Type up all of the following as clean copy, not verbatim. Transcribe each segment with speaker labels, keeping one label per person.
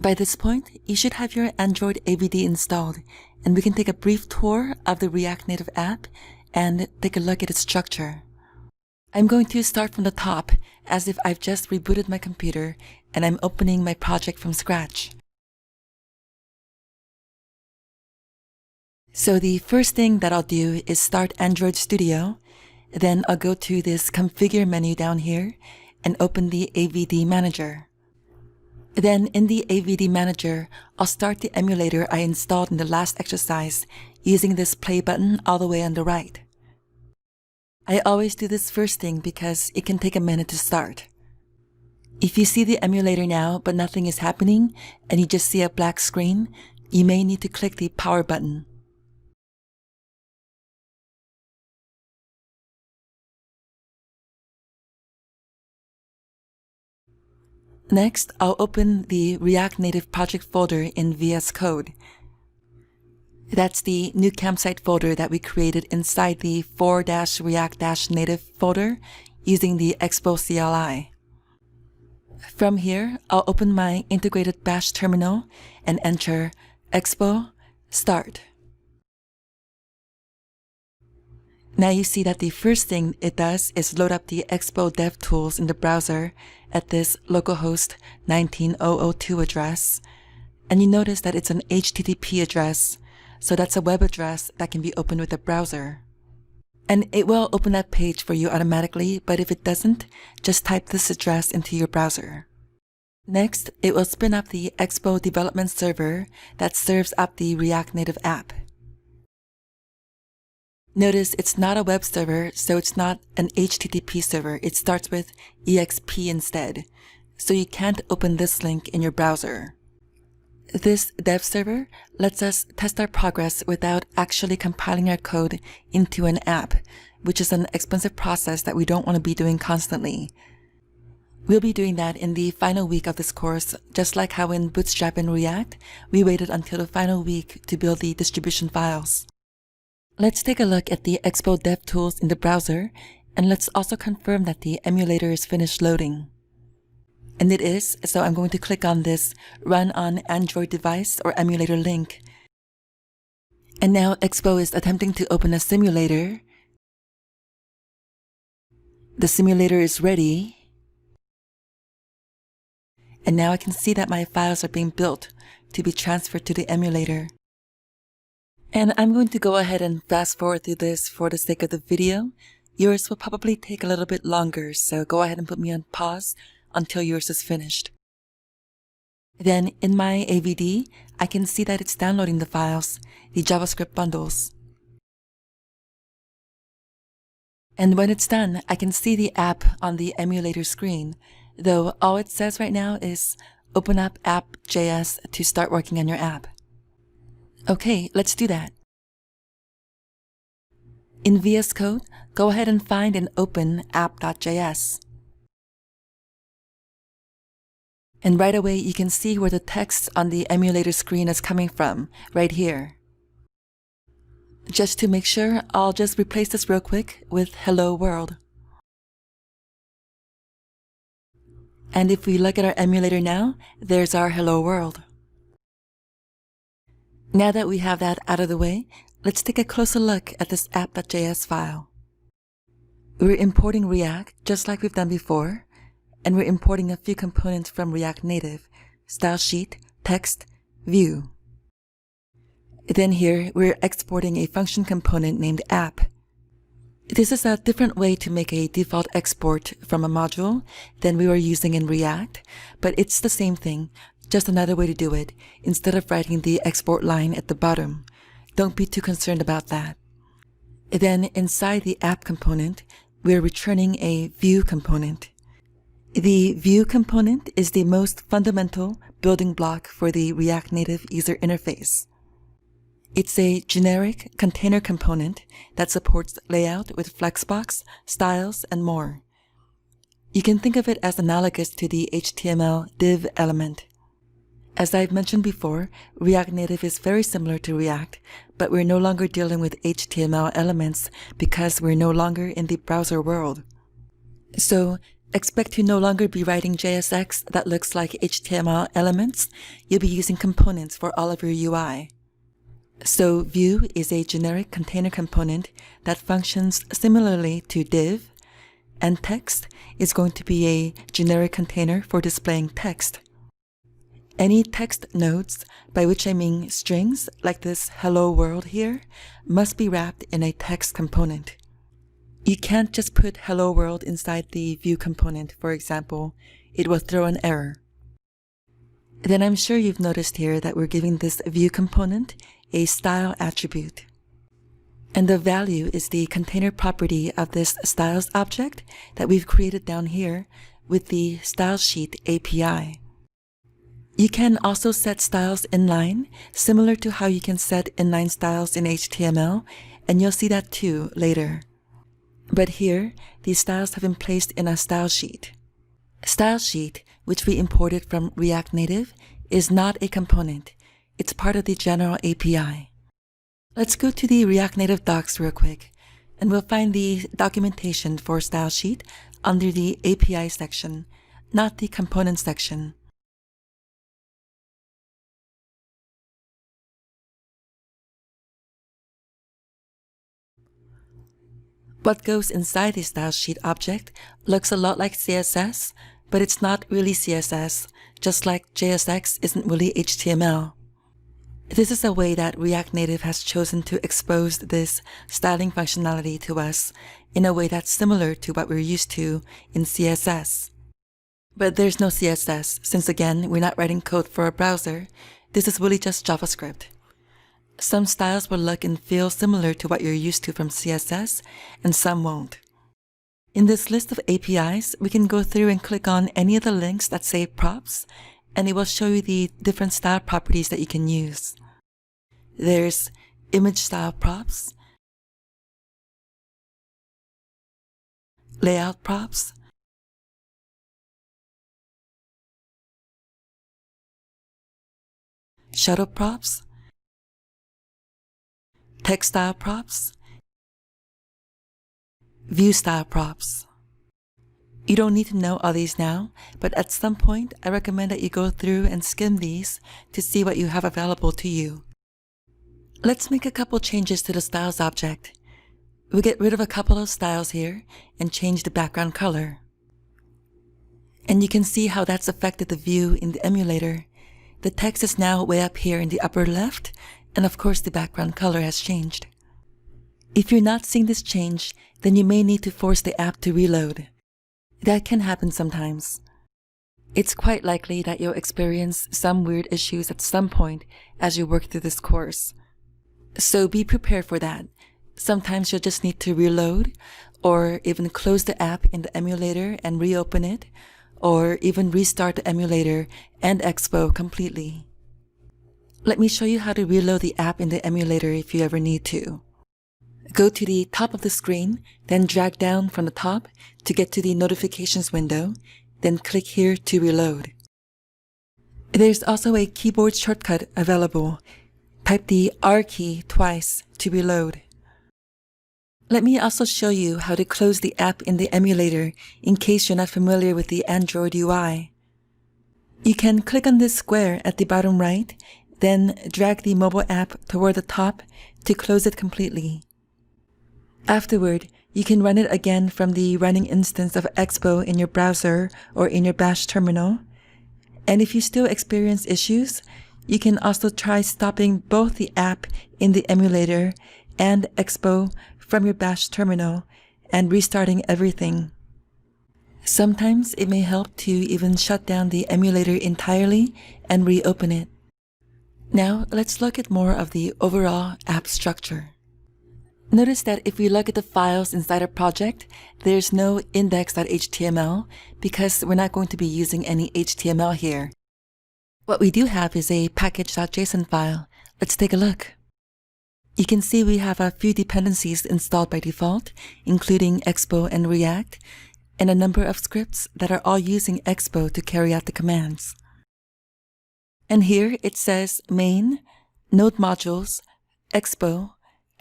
Speaker 1: By this point, you should have your Android AVD installed, and we can take a brief tour of the React Native app and take a look at its structure. I'm going to start from the top, as if I've just rebooted my computer and I'm opening my project from scratch. So the first thing that I'll do is start Android Studio, then I'll go to this Configure menu down here and open the AVD Manager. Then in the AVD Manager, I'll start the emulator I installed in the last exercise using this play button all the way on the right. I always do this first thing because it can take a minute to start. If you see the emulator now but nothing is happening and you just see a black screen, you may need to click the power button. Next, I'll open the React Native project folder in VS Code. That's the new campsite folder that we created inside the for-react-native folder using the Expo CLI. From here, I'll open my integrated bash terminal and enter expo start. Now you see that the first thing it does is load up the Expo DevTools in the browser at this localhost 19002 address. And you notice that it's an HTTP address, so that's a web address that can be opened with a browser. And it will open that page for you automatically, but if it doesn't, just type this address into your browser. Next, it will spin up the Expo development server that serves up the React Native app. Notice it's not a web server, so it's not an HTTP server. It starts with EXP instead, so you can't open this link in your browser. This dev server lets us test our progress without actually compiling our code into an app, which is an expensive process that we don't want to be doing constantly. We'll be doing that in the final week of this course, just like how in Bootstrap and React, we waited until the final week to build the distribution files. Let's take a look at the Expo DevTools in the browser, and let's also confirm that the emulator is finished loading. And it is, so I'm going to click on this Run on Android Device or Emulator link. And now Expo is attempting to open a simulator. The simulator is ready. And now I can see that my files are being built to be transferred to the emulator. And I'm going to go ahead and fast forward through this for the sake of the video. Yours will probably take a little bit longer, so go ahead and put me on pause until yours is finished. Then in my AVD, I can see that it's downloading the files, the JavaScript bundles. And when it's done, I can see the app on the emulator screen, though all it says right now is open up app.js to start working on your app. Okay, let's do that. In VS Code, go ahead and find and open app.js. And right away, you can see where the text on the emulator screen is coming from, right here. Just to make sure, I'll just replace this real quick with Hello World. And if we look at our emulator now, there's our Hello World. Now that we have that out of the way, let's take a closer look at this app.js file. We're importing React just like we've done before, and we're importing a few components from React Native: style sheet, text, view. Then here, we're exporting a function component named app. This is a different way to make a default export from a module than we were using in React, but it's the same thing, just another way to do it, instead of writing the export line at the bottom. Don't be too concerned about that. Then inside the app component, we're returning a view component. The view component is the most fundamental building block for the React Native user interface. It's a generic container component that supports layout with Flexbox, styles, and more. You can think of it as analogous to the HTML div element. As I've mentioned before, React Native is very similar to React, but we're no longer dealing with HTML elements because we're no longer in the browser world. So Expect to no longer be writing JSX that looks like HTML elements. You'll be using components for all of your UI. So Vue is a generic container component that functions similarly to div, and text is going to be a generic container for displaying text. Any text nodes, by which I mean strings like this hello world here, must be wrapped in a text component. You can't just put hello world inside the Vue component, for example. It will throw an error. Then I'm sure you've noticed here that we're giving this Vue component a style attribute. And the value is the container property of this styles object that we've created down here with the StyleSheet API. You can also set styles inline, similar to how you can set inline styles in HTML, and you'll see that too later. But here, these styles have been placed in a style sheet. StyleSheet, which we imported from React Native, is not a component. It's part of the general API. Let's go to the React Native docs real quick, and we'll find the documentation for StyleSheet under the API section, not the component section. What goes inside the StyleSheet object looks a lot like CSS, but it's not really CSS, just like JSX isn't really HTML. This is a way that React Native has chosen to expose this styling functionality to us in a way that's similar to what we're used to in CSS. But there's no CSS, since again, we're not writing code for a browser. This is really just JavaScript. Some styles will look and feel similar to what you're used to from CSS, and some won't. In this list of APIs, we can go through and click on any of the links that say props, and it will show you the different style properties that you can use. There's image style props, layout props, shadow props, text style props, view style props. You don't need to know all these now, but at some point I recommend that you go through and skim these to see what you have available to you. Let's make a couple changes to the styles object. We'll get rid of a couple of styles here and change the background color. And you can see how that's affected the view in the emulator. The text is now way up here in the upper left, and of course the background color has changed. If you're not seeing this change, then you may need to force the app to reload. That can happen sometimes. It's quite likely that you'll experience some weird issues at some point as you work through this course. So be prepared for that. Sometimes you'll just need to reload, or even close the app in the emulator and reopen it, or even restart the emulator and Expo completely. Let me show you how to reload the app in the emulator if you ever need to. Go to the top of the screen, then drag down from the top to get to the notifications window, then click here to reload. There's also a keyboard shortcut available. Type the R key twice to reload. Let me also show you how to close the app in the emulator in case you're not familiar with the Android UI. You can click on this square at the bottom right, then drag the mobile app toward the top to close it completely. Afterward, you can run it again from the running instance of Expo in your browser or in your Bash terminal. And if you still experience issues, you can also try stopping both the app in the emulator and Expo from your Bash terminal and restarting everything. Sometimes it may help to even shut down the emulator entirely and reopen it. Now let's look at more of the overall app structure. Notice that if we look at the files inside a project, there's no index.html because we're not going to be using any HTML here. What we do have is a package.json file. Let's take a look. You can see we have a few dependencies installed by default, including Expo and React, and a number of scripts that are all using Expo to carry out the commands. And here it says main, node modules, Expo,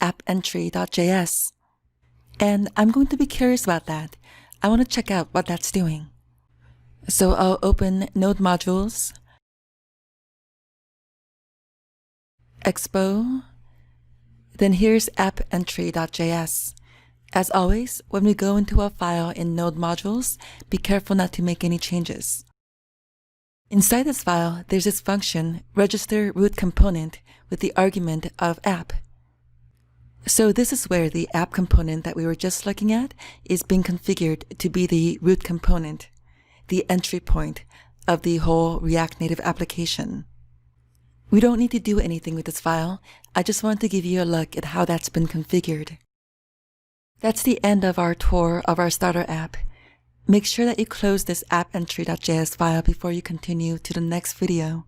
Speaker 1: appentry.js. And I'm going to be curious about that. I want to check out what that's doing. So I'll open Node Modules, Expo, then here's appentry.js. As always, when we go into a file in Node Modules, be careful not to make any changes. Inside this file, there's this function, register root component, with the argument of app. So this is where the app component that we were just looking at is being configured to be the root component, the entry point of the whole React Native application. We don't need to do anything with this file. I just wanted to give you a look at how that's been configured. That's the end of our tour of our starter app. Make sure that you close this appentry.js file before you continue to the next video.